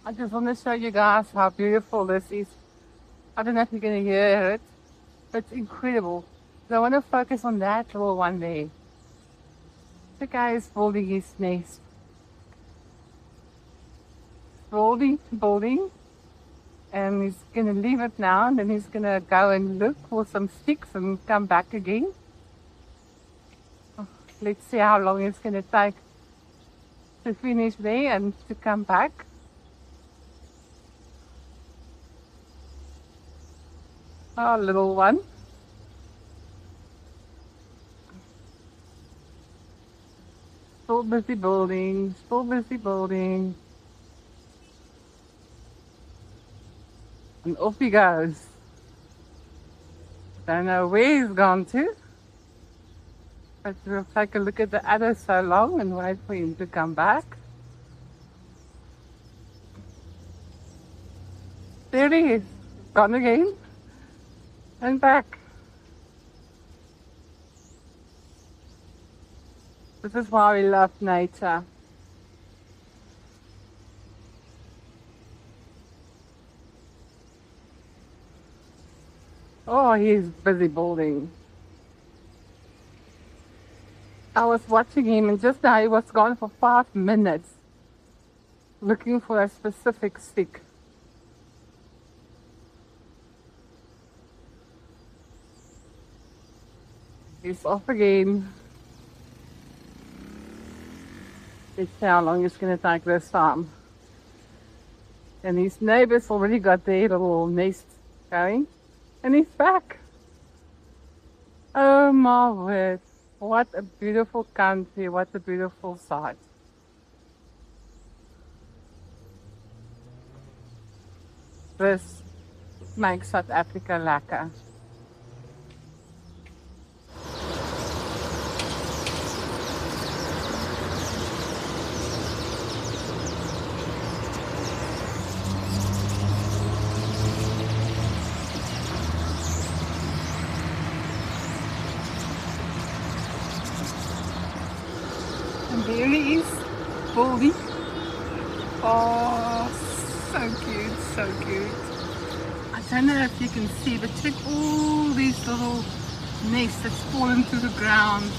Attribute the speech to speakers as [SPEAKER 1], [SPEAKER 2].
[SPEAKER 1] I just want to show you guys how beautiful this is. I don't know if you're going to hear it, but it's incredible. So I want to focus on that little one there. The guy is building his nest. Building, and he's going to leave it now, and then he's going to go and look for some sticks and come back again. Let's see how long it's going to take to finish there and to come back. Oh, little one. Still busy building, still busy building. And off he goes. Don't know where he's gone to. But we'll take a look at the other so long and wait for him to come back. There he is. Gone again. And back. This is why we love nature. Oh, he's busy building. I was watching him and just now he was gone for 5 minutes looking for a specific stick. He's off again. Let's see how long it's going to take this time. And his neighbors already got their little nest going. And he's back. Oh my word. What a beautiful country. What a beautiful sight. This makes South Africa lekker. And there he is, building. Oh, so cute, so cute. I don't know if you can see, but check all these little nests that's fallen to the ground.